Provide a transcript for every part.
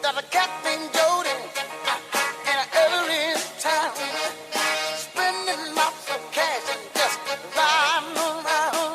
Got a cat named Jody in every town, spending lots of cash and just riding around.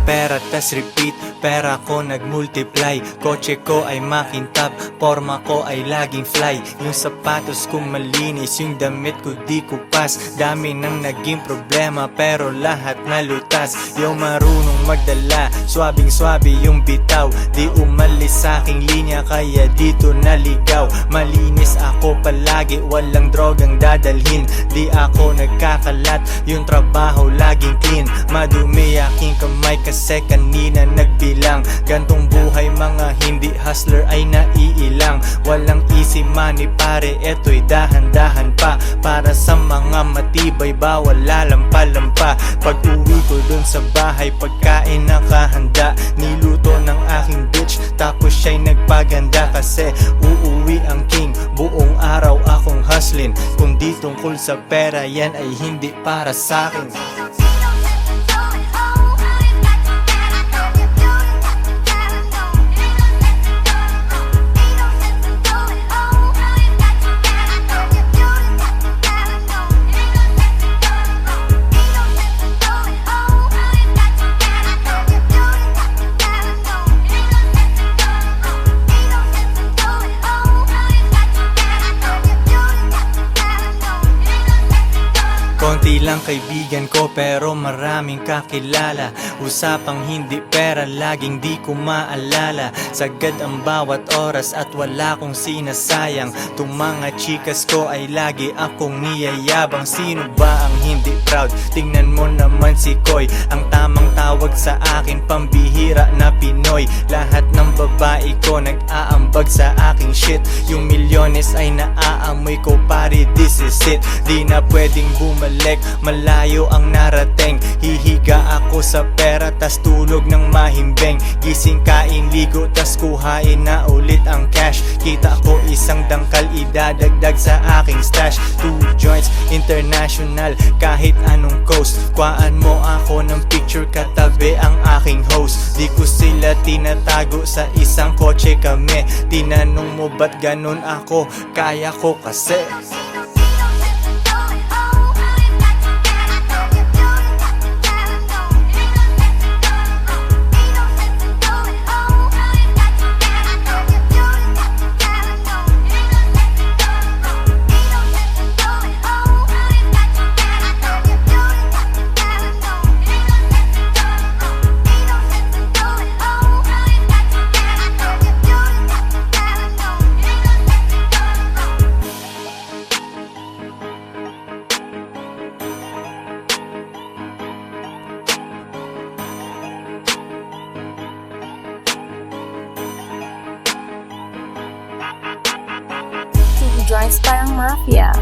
Pera tas repeat, pera ko nagmultiply. Kotse ko ay makintab, forma ko ay laging fly. Yung sapatos ko malinis, yung damit ko di kupas. Dami nang naging problema pero lahat nalutas. Yung marunong magdala, swabing-swabe yung bitaw. Di umalis sa aking linya kaya dito naligaw. Malinis ako palagi, walang drogang dadalhin. Di ako nagkakalat, yung trabaho laging clean. Madumi aking kamay kasi kanina nagbilang. Gantong buhay mga hindi hustler ay naiilang. Walang easy money pare, eto'y dahan-dahan pa. Para sa mga matibay bawal lalampa-lampa. Pag uwi ko dun sa bahay pagkain nakahanda. Niluto ng aking bitch tapos siya'y nagpaganda. Kasi uuwi ang king, buong araw akong hustling. Kung di tungkol sa pera yan ay hindi para sa'kin. Konti lang kaibigan ko pero maraming kakilala. Usapang hindi pera laging di ko maalala. Sagad ang bawat oras at wala kong sinasayang. Tung mga chikas ko ay lagi akong niyayabang. Sino ba ang hindi proud? Tingnan mo naman si Koy. Ang tamang tawag sa akin pambihira na Pinoy. Lahat ng babae ko nag-aambag sa aking shit. Yung milyones ay naaamoy ko pare, this is it. Di na pwedeng bumalik, malayo ang narating. Hihiga ako sa pera tas tulog ng mahimbing. Gising kain ligo tas kuhain na ulit ang cash. Kita ko isang dangkal idadagdag sa aking stash. 2 joints international kahit anong coast. Kuhaan mo ako ng picture katabi ang aking host. Di ko sila tinatago sa isang kotse kami. Tinanong mo ba't ganun ako? Kaya ko kasi. Joints parang mafia.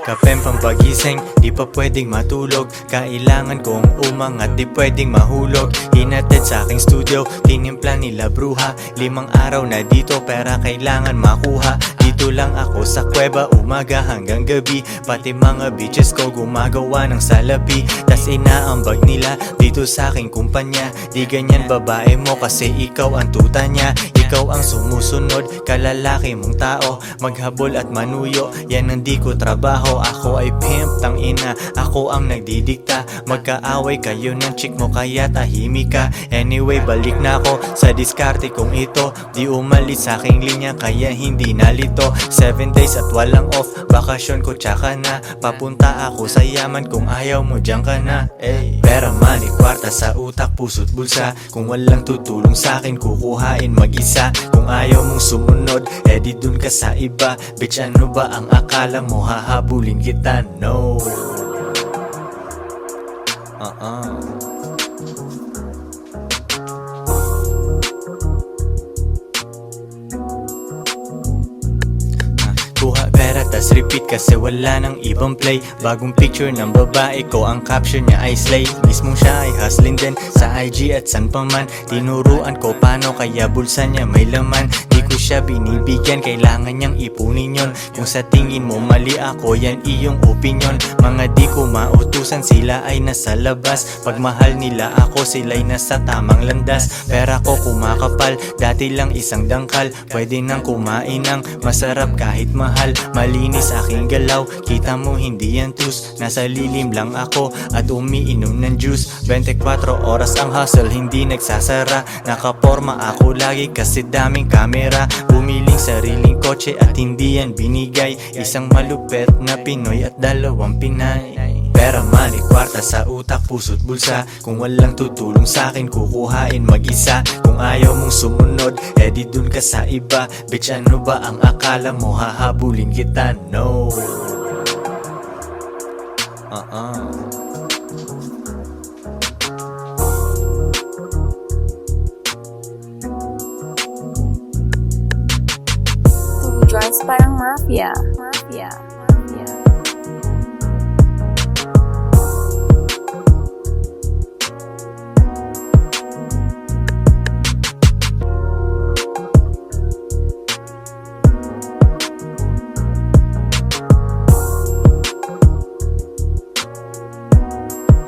Kapeng pampagising, di pa pwedeng matulog. Kailangan kong umangat, di pwedeng mahulog. Hinatid sa aking studio, tinimpla nila bruha. 5 araw na dito, pera kailangan makuha. Dito Dito lang ako sa kuweba, umaga hanggang gabi. Pati mga bitches ko gumagawa ng salapi. Tas inaambag nila dito sa aking kumpanya. Di ganyan babae mo kasi ikaw ang tuta niya. Ikaw ang sumusunod, kalalaki mong tao. Maghabol at manuyo, yan ang di ko trabaho. Ako ay pimp, tang ina, ako ang nagdidikta. Magkaaway kayo ng chick mo kaya tahimik ka. Anyway, balik na ako sa diskarte kong ito. Di umalis sa aking linya kaya hindi nalito. 7 days at walang off, bakasyon ko tsaka na. Papunta ako sa yaman kung ayaw mo diyan ka na. Pera, money, kwarta sa utak, puso't bulsa. Kung walang tutulong sa akin, kukuhain mag-isa. Kung ayaw mong sumunod, di dun ka sa iba. Bitch, ano ba ang akala mo? Hahabulin kita? No. Kuha pera tas repeat kasi wala nang ibang play. Bagong picture ng babae ko, ang caption niya ay slay. Mismong siya ay hustling din sa IG at san pa man. Tinuruan ko paano kaya bulsa niya may laman. Di ko siya binibigyan, kailangan niyang ipunin yon. Kung sa tingin mo mali ako, yan iyong opinion. Mga di ko mautusan, sila ay nasa labas. Pag mahal nila ako, sila'y nasa tamang landas. Pera ko kumakapal, dati lang isang dangkal. Pwede nang kumain ng masarap kahit mahal. Malinis aking galaw, kita mo hindi yan tus. Nasa lilim lang ako at umiinom ng juice. 24 oras ang hustle, hindi nagsasara. Nakaporma ako lagi kasi daming kamera. Bumiling sariling kotse at hindi yan binigay. Isang malupet na Pinoy at 2 Pinay. Pera, money, kwarta sa utak, puso't bulsa. Kung walang tutulong sa akin, kukuhain mag-isa. Kung ayaw mong sumunod, di dun ka sa iba. Bitch, ano ba ang akala mo? Hahabulin kita? No. Joins parang Mafia.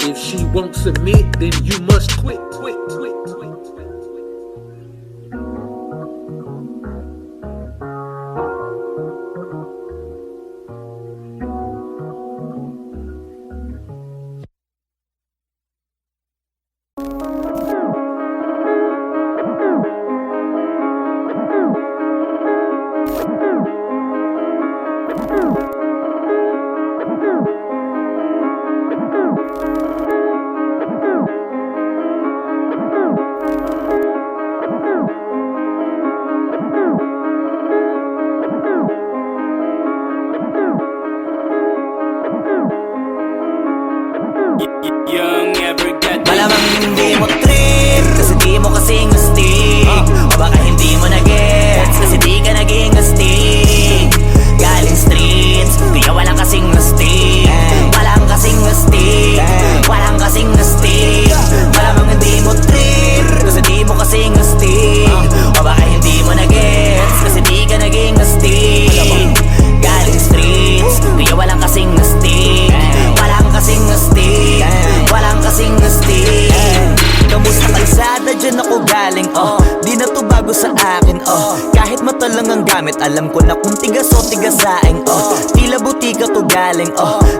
If she won't submit, then you must quit. Malamang hindi mo trip kasi di mo kasing astig. O baka hindi mo na-gets kasi di ka naging astig. Galing streets, kaya walang kasing astig. Walang kasing astig, walang kasing astig. Malamang hindi mo trip kasi di mo kasing astig. O baka hindi mo na-gets kasi di ka naging astig. Galing streets, kaya walang kasing astig. Walang kasing astig, walang kasing astig. Kamusta kalsada, dyan ako galing, di na to bago sa akin, kahit mata lang ang gamit, alam ko na kung tigas o tigasaing, tila butika to galing,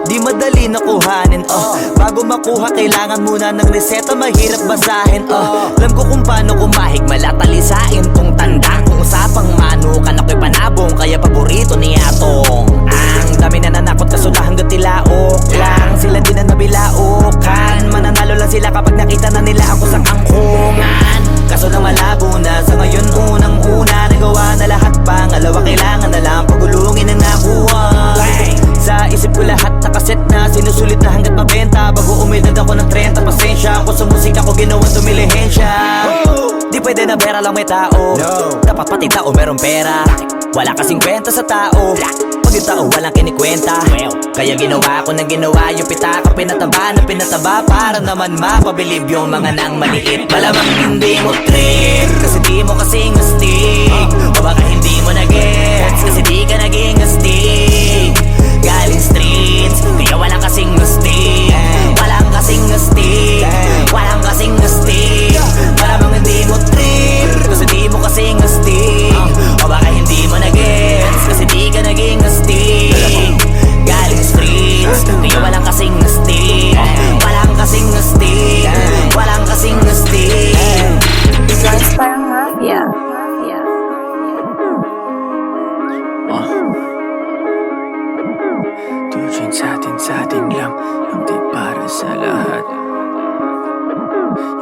di madali na kuhanin, bago makuha kailangan muna ng reseta, mahirap basahin, alam ko kung paano kumahig, malatalisain tong tanda. Kung usapang manukan ako'y panabong, kaya paborito ni Atong. Ang dami na nanakot kaso na hanggang tilaok lang, sila din na nabilaukan. Mananalo lang sila kapag nakita na nila ako sa angkungan. Kaso lang malabo na sa ngayon, unang-una nagawa na lahat. Pangalawa kailangan na lang pagulungin ang nakuha. Sa isip ko lahat nakaset na, sinusulit na hanggat mabenta. Bago umidad ako ng 30, pasensya ako sa musika ko ginawang dumilihensya. Di pwede na pera lang may tao, dapat pati tao merong pera. Wala kasing kwenta sa tao, pag yung tao walang kinikwenta. Kaya ginawa ko ng ginawa, yung pitaka pinataba na pinataba, para naman mapabilib yung mga nang maliit. Malamang hindi mo trip kasi di mo kasing astig. O baka hindi mo na-get gets kasi di ka naging astig. Galing streets, kaya walang kasing astig. Walang kasing astig, walang kasing astig. Malamang hindi mo trip kasi di mo kasing astig. O baka hindi mo na-gets kasi di ka naging astig. Galing streets, kaya walang kasing astig. Walang kasing astig, walang kasing astig. Joints parang mafia. Tujuan sa atin lang, hindi para sa lahat.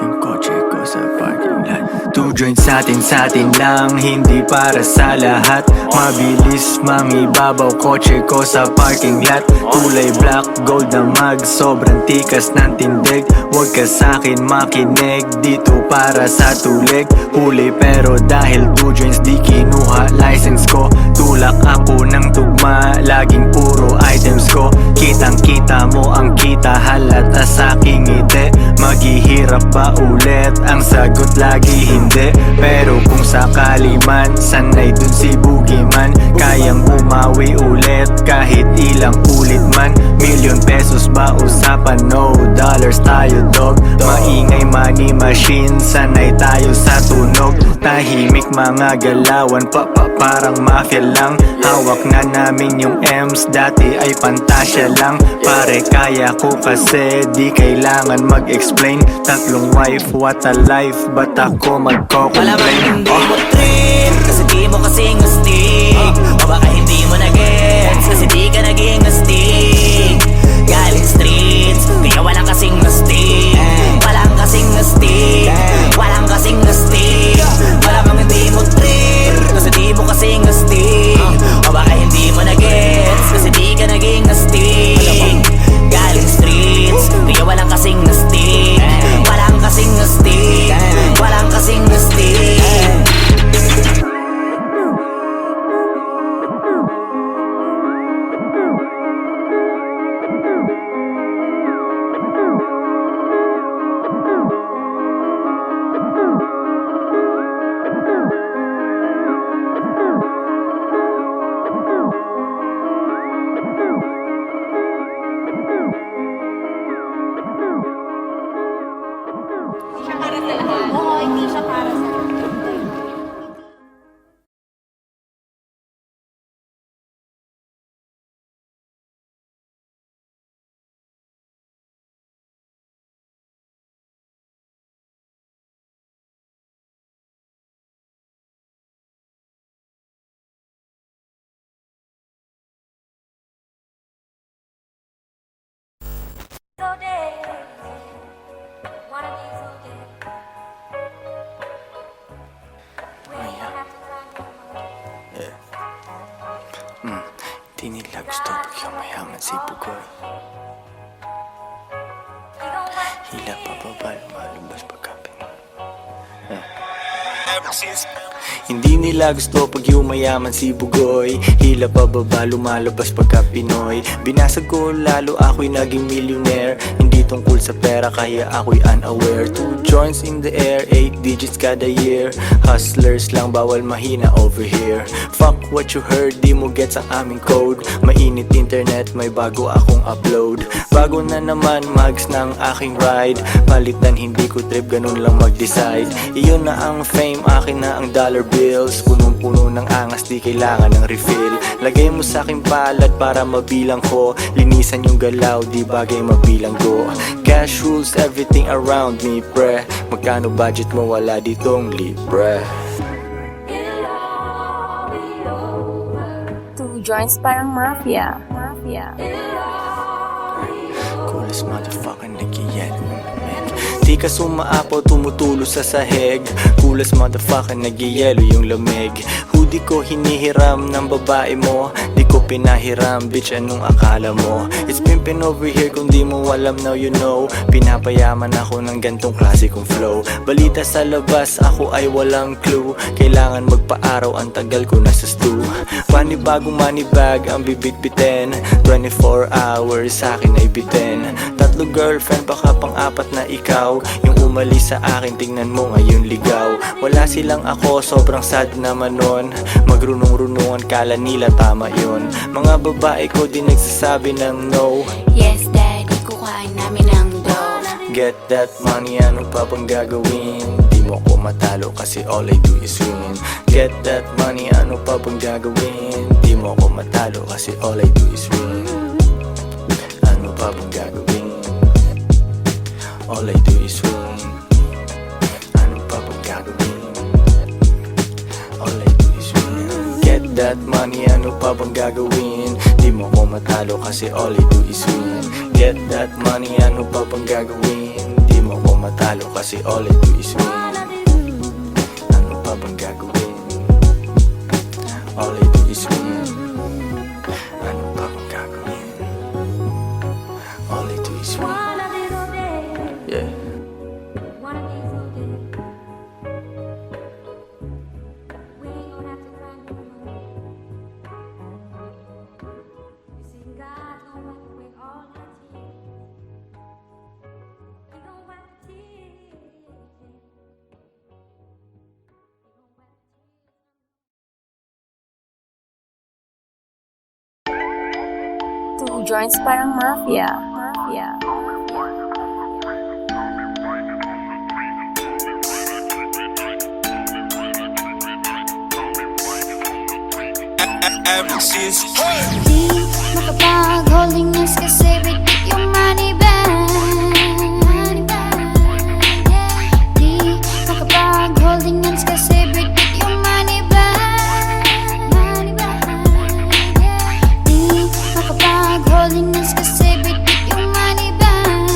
Yung kotse ko sa parking lot. Two joints sa atin lang, hindi para sa lahat. Mabilis mangibabaw, kotse ko sa parking lot. Kulay black, gold na mag, sobrang tikas ng tindig. Huwag ka sa'kin makinig, dito para sa tulig. Huli pero dahil two joints di kinuha license ko. Tulak ako ng tugma, laging puro items ko. Kitang kita mo ang kita, halata sa'king ngiti. Maghihirap ba ulit? Ang sagot lagi hindi. Pero kung sakali man, sanay dun si Boogeyman. Kayang bumawi ulit kahit ilang ulit man. Million pesos ba usapan? No dollars tayo dog. Maingay money machine, sanay tayo sa tunog. Tahimik mga galawan, parang mafia lang. Hawak na namin yung M's, dati ay pantasya lang. Pare kaya ko kasi di kailangan mag-explain. Tatlong wife, what a life, ba't ako Malamang magko-complain? hindi mo trip kasi di mo kasing astig. O baka hindi mo na-gets kasi di ka naging astig. Galing streets, kaya walang kasing astig. Walang kasing astig, walang kasing astig. Malamang hindi mo trip kasi di mo kasing astig. O baka hindi mo na-gets kasi di ka naging astig. Galing streets, kaya walang kasing astig. Walang kasing astig, walang kasing astig. Siya para sa lahat. Oo, hindi siya para sa lahat. Di nila gusto pag yung mayaman si Bugoy. Hila pa baba, lumalabas pagkapin. Hindi nila gusto pag yumayaman si Bugoy. Hila pa baba, lumalabas pagka Pinoy. Binasag ko lalo ako'y naging millionaire. Hindi tungkol sa pera kaya ako'y unaware. 2 joints in the air, 8 digits kada year. Hustlers lang, bawal mahina over here. Fuck what you heard, di mo gets ang aming code. Mainit internet, may bago akong upload. Bago na naman, mags ng aking ride. Palitan, hindi ko trip, ganun lang mag-decide. Iyon na ang fame, akin na ang dollar bills. Punong-puno ng angas, di kailangan ng refill. Lagay mo sa aking palad para mabilang ko. Linisan yung galaw, di bagay mabilang go. Cash rules everything around me, pre. Magkano budget mo, wala ditong libre. Two joints parang mafia. Coolest motherfucker nag-yellow. Di ka sumaapaw, tumutulo sa sahig. Coolest motherfucker nag-yellow yung lamig. Hoodie ko hinihiram ng babae mo. Di ko pinahiram, bitch, anong akala mo? It's pimpin' over here, kung di mo alam now you know. Pinapayaman ako ng gantong klase kong flow. Balita sa labas, ako ay walang clue. Kailangan magpa-araw, ang tagal ko nasa stew. Panibagong money bag ang bibit-bitin. 24 hours sa akin ay bitin. 3 girlfriend, baka pang-4 na ikaw. Yung umalis sa akin, tingnan mo ngayon ligaw. Wala silang ako, sobrang sad naman nun. Magrunong-runungan kala nila tama yun. Mga babae ko din nagsasabi ng no. Yes, daddy, kukain namin ang dough. Get that money, ano pa bang gagawin? Di mo ko matalo kasi all I do is win. Get that money, ano pa bang gagawin? Di mo ko matalo kasi all I do is win. Ano pa bang gagawin? All I do is win. Ano pa bang gagawin? All I do is win. Get that money, ano pa bang gagawin? Di mo ko matalo kasi all I do is win. Get that money, ano pa bang gagawin? Di mo ko matalo kasi all I do is win. Ano pa bang gagawin? All I do is win. Ano pa bang gagawin? All I do is win. Yeah. Two joints parang mafia. Di makapag-holding hands kasi bitik yung money bag. Di makapag-holding hands kasi bitik yung money bag. Di makapag-holding hands kasi bitik yung money bag.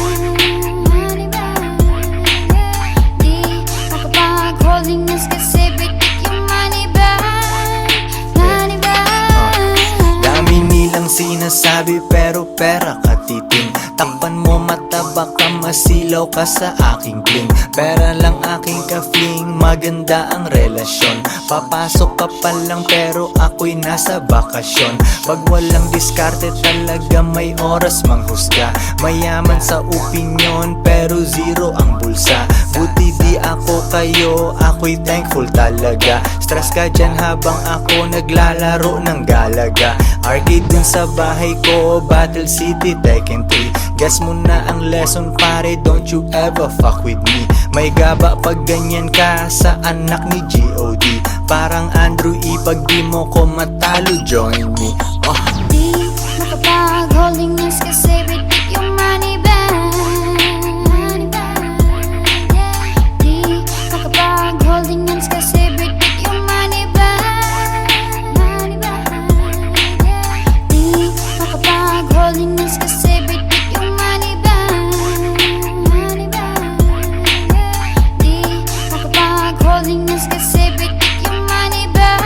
Di makapag-holding hands kasi bitik yung money bag. Dami nilang sinasabi pero pera katiting. Takpan mo mata baka masilaw ka sa aking bling. Pera lang aking ka-fling, maganda ang relasyon. Papasok ka pa lang pero ako'y nasa bakasyon. Pag walang diskarte talaga may oras manghusga. Mayaman sa opinyon pero zero ang bulsa. Buti di ako kayo, ako'y thankful talaga. Stress ka dyan habang ako naglalaro ng galaga. Arcade dun sa bahay ko, Battle City, Tekken 3. Guess mo na ang lesson pare, don't you ever fuck with me. May gaba pag ganyan ka sa anak ni G.O.D. Parang Andrew E, pag di mo ko matalo, join me. Di makapag-holding hands kasi bitik yung money bag. Di makapag-holding hands kasi bitik yung money bag. Di makapag-holding hands kasi bitik yung money bag. Di makapag-holding hands kasi bitik yung money bag.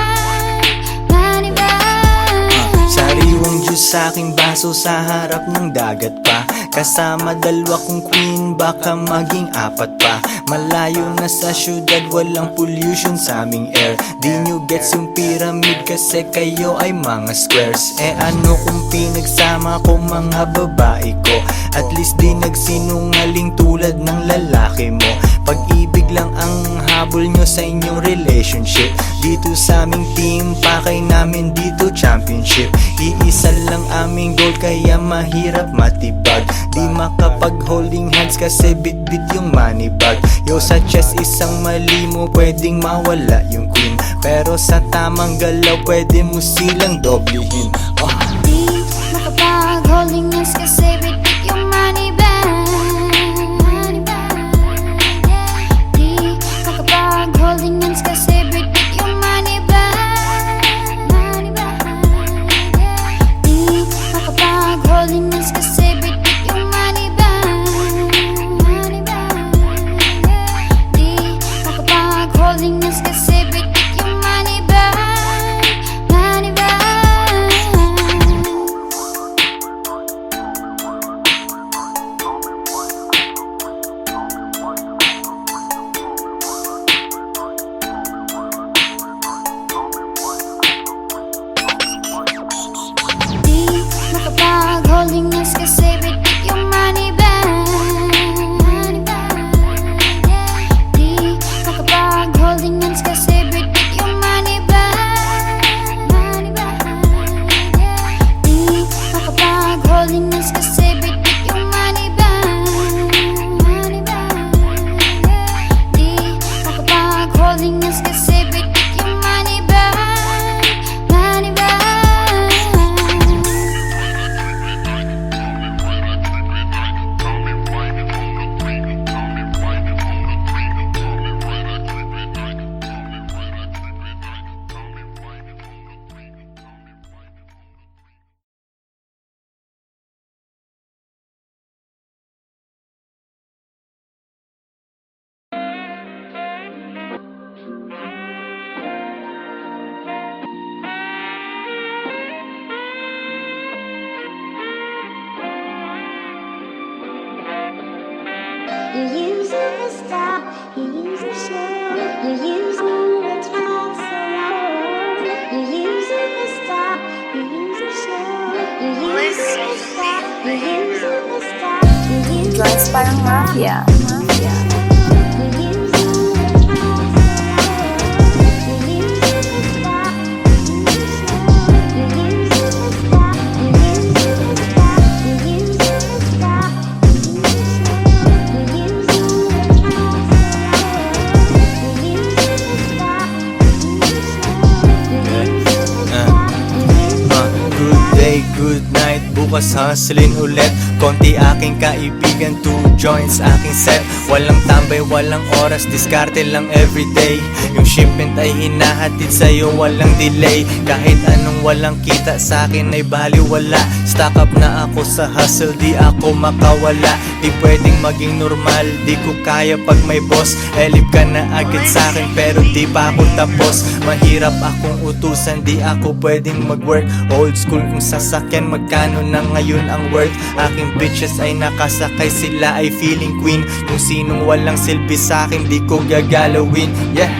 Sariwang juice sa aking baso sa harap ng dagat pa. Kasama dalawa kong queen, baka maging apat pa. Malayo na sa syudad, walang pollution sa aming air. Di nyo gets yung pyramid kasi kayo ay mga squares. Eh ano kung pinagsama ko mga babae ko? At least di nagsinungaling tulad ng lalaki mo. Pag-ibig lang ang habol nyo sa inyong relationship. Dito sa aming team, pakay namin dito championship. Iisa lang aming goal kaya mahirap matibag. Di makapag-holding hands kasi bit-bit yung money bag. Yo sa chest isang mali mo pwedeng mawala yung queen. Pero sa tamang galaw pwede mo silang doblehin. Di makapag-holding hands kasi bitik yung money bag. Di makapag-holding hands kasi bitik yung money bag. Di makapag-holding hands kasi bitik yung money bag. Di makapag-holding hands kasi bitik yung money bag. Money bag. You use me to talk so long. You use it to stop. You use it so. You use it to stop. You use it to stop. You use it Joints parang mafia. Good day, good night, bukas hustling ulit. Konti aking kaibigan, 2 joints aking set. Walang tambay, walang oras, diskarte lang everyday. Yung shipment ay hinahatid sa'yo, walang delay. Kahit anong walang kita sa'kin ay baliwala. Stock up na ako sa hustle, di ako makawala. Di pwedeng maging normal, di ko kaya pag may boss. Elip ka na agad sa'kin pero di pa ako tapos. Mahirap akong utusan, di ako pwedeng mag-work. Old school kung sasakyan, magkano na ngayon ang worth. Aking bitches ay nakasakay, sila ay feeling queen. Kung sinong walang silbi sa'kin, di ko gagalawin. Yeah.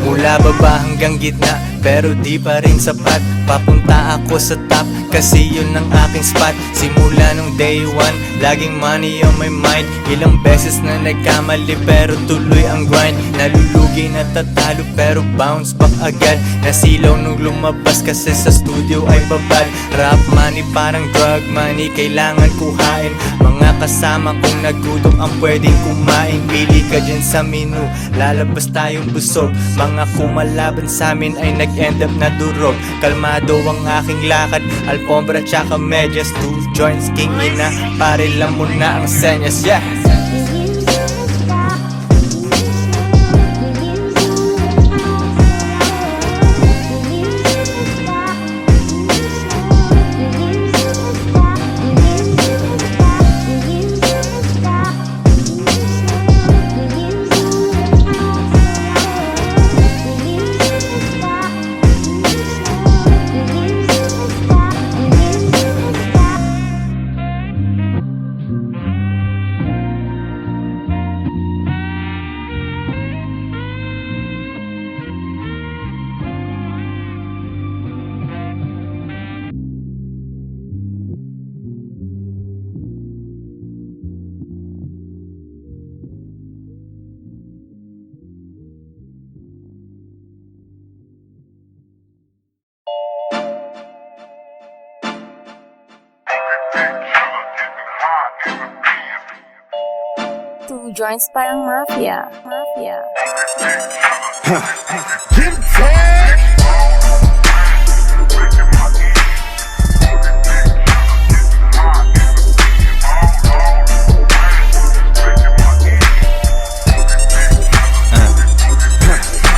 Mula baba hanggang gitna, pero di pa rin sapat. Papunta ako sa top, kasi yun ang aking spot. Simula nung day 1, laging money on my mind. Ilang beses na nagkamali, pero tuloy ang grind. Nalulugi na tatalo, pero bounce back agad. Nasilaw nung lumabas, kasi sa studio ay babad. Rap money parang drug money, kailangan kuhain. Mga kasama kong nagutom ang pwedeng kumain. Pili ka dyan sa menu, lalabas tayong busog. Mga kumalaban sa'min ay nag-end up na durog. Kalmado ang aking lakad, alfombra tsaka medyas. 2 joints, king ina, pare lang muna ang senyas. Yeah. Two joints parang mafia.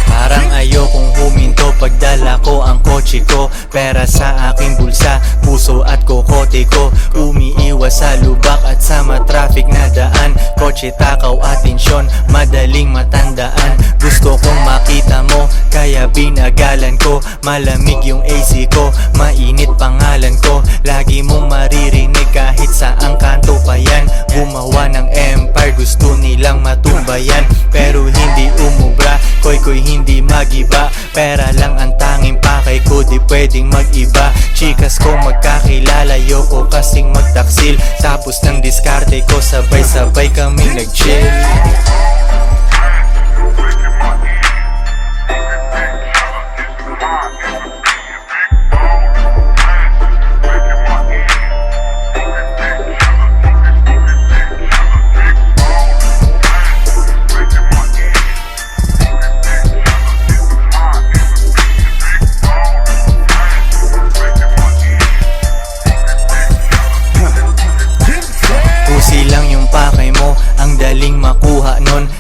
Parang ayokong huminto pagdala ko ang kotse ko. Pera sa aking bulsa, puso at kokote ko. Umiiwas sa lubak at sa matraffic na daan. Kotse, takaw, atensyon, madaling matandaan. Gusto kong makita mo, kaya binagalan ko. Malamig yung AC ko, mainit pangalan ko. Lagi mong maririnig kahit saang kanto pa yan. Gumawa ng empire, gusto nilang matumbayan. Pero hindi umubra, koy hindi magiba. Pera lang ang tanging pakay ko, di pwedeng mag-iba. Chikas ko magkakilala, yoko kasing magtaksil. Tapos ng diskarte ko, sabay-sabay kaming nag-chill.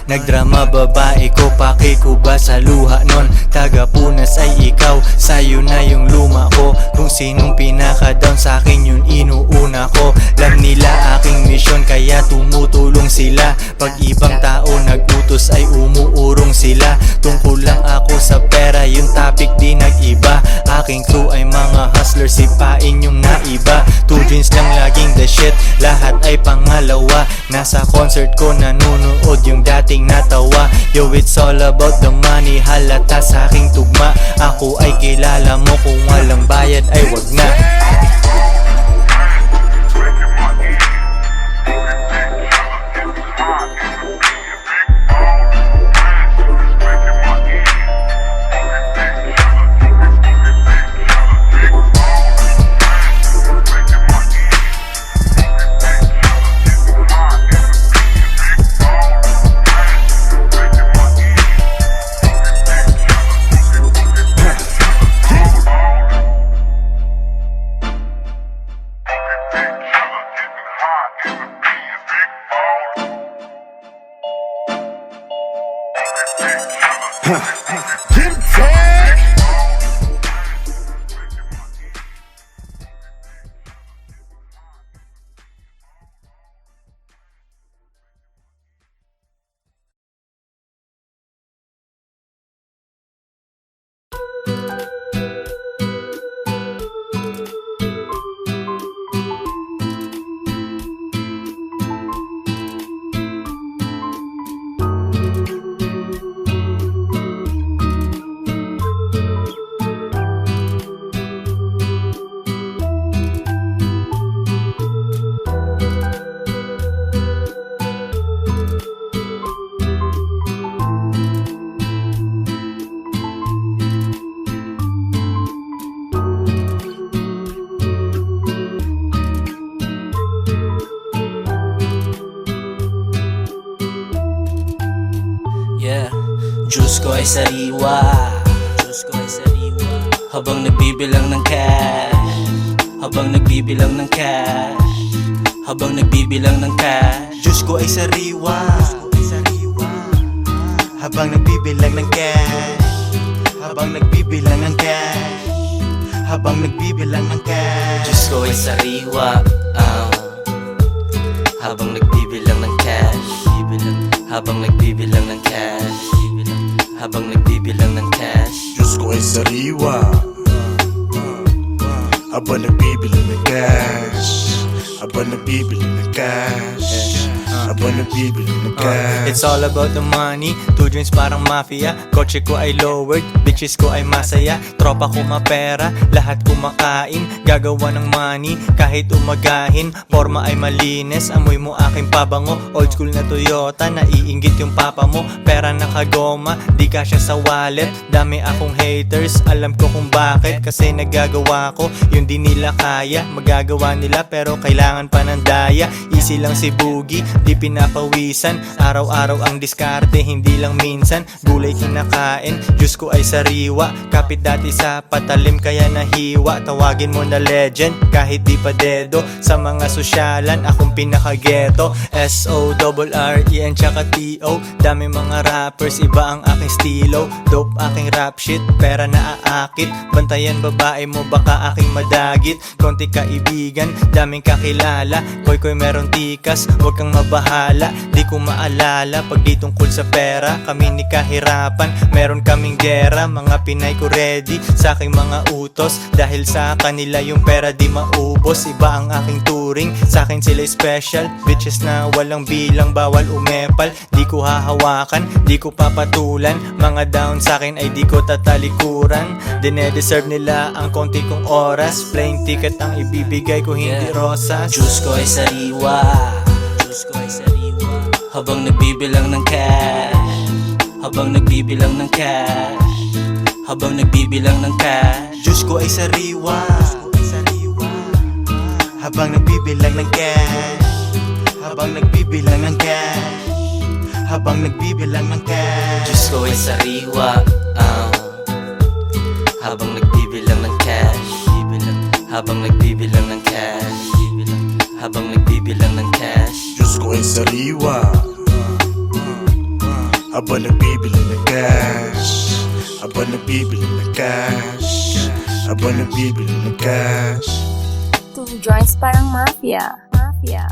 Nagdrama babae ko, pakikuba sa luha nun. Taga Punas ay ikaw, sayo na yung luma ko. Kung sinong pinaka-down sa akin yun inuuna ko. Alam nila aking misyon kaya tumutulong sila. Pag ibang tao nag-utos ay umuurong sila. Tungkol lang ako sa pera, yung topic di nag-iba. Aking crew ay mga hustlers, sipain yung naiba. 2 jeans lang laging the shit, lahat ay pangalawa. Nasa concert ko nanonood yung dating natawa. Yo, it's all about the money, halata sa aking tugma. Ako ay kilala mo, kung walang bayad ay wag na. Diyos ko ay sariwa, Diyos ko ay sariwa. Habang nagbibilang ng cash, habang nagbibilang ng cash, habang nagbibilang ng cash. Diyos ko ay sariwa, habang nagbibilang ng cash, habang nagbibilang ng cash, habang nagbibilang ng cash. Diyos ko ay sariwa, habang nagbibilang ng cash, habang nagbibilang ng cash, habang nagbibilang ng cash. Diyos ko ay sariwa, habang nagbibilang ng cash, habang nagbibilang ng cash, habang nagbibilang ng cash. It's all about the money, 2 dreams parang mafia. Kotse ko ay lowered, bitches ko ay masaya. Tropa ko mapera, lahat kumakain. Gagawa ng money, kahit umagahin. Forma ay malinis, amoy mo aking pabango. Old school na Toyota, naiinggit yung papa mo. Pera nakagoma, di kasya sa wallet. Dami akong haters, alam ko kung bakit. Kasi nagagawa ko, yung di nila kaya. Magagawa nila pero kailangan pa ng daya. Easy lang si Boogie, di pinapawisan. Araw-araw ang diskarte, hindi lang minsan. Gulay kinakain, Diyos ko ay sariwa. Kapit dati sa patalim kaya nahiwa. Tawagin mo na legend, kahit di pa dedo. Sa mga sosyalan, akong pinaka-ghetto. S-O-R-R-E-N tsaka T-O. Dami mga rappers, iba ang aking stilo. Dope aking rap shit, pera na aakit. Bantayan babae mo, baka aking madagit. Konti kaibigan, daming kakilala. Koy meron tikas, huwag kang mabahala. Di ko maalala pag di tungkol sa pera. Kami ni kahirapan, meron kaming gera. Mga Pinay ko ready sa aking mga utos. Dahil sa kanila yung pera di maubos. Iba ang aking turing, sa akin sila special. Bitches na walang bilang, bawal umepal. Di ko hahawakan, di ko papatulan. Mga down sa akin ay di ko tatalikuran. Dine-deserve nila ang konti kong oras. Plain ticket ang ibibigay ko, hindi rosas. Diyos ko ay sariwa, Diyos ko ay sariwa. Habang nagbibilang ng cash, habang nagbibilang ng cash, habang nagbibilang ng cash. Diyos ko ay sariwa, habang nagbibilang ng cash, habang nagbibilang ng cash, habang nagbibilang ng cash. Diyos ko ay sariwa, habang nagbibilang ng cash, habang nagbibilang ng cash, habang nagbibilang ng cash. Diyos ko ay sariwa, habang nagbibilang ng cash, habang nagbibilang ng cash, Aba nabibili ng cash. 2 joints parang mafia. Mafia.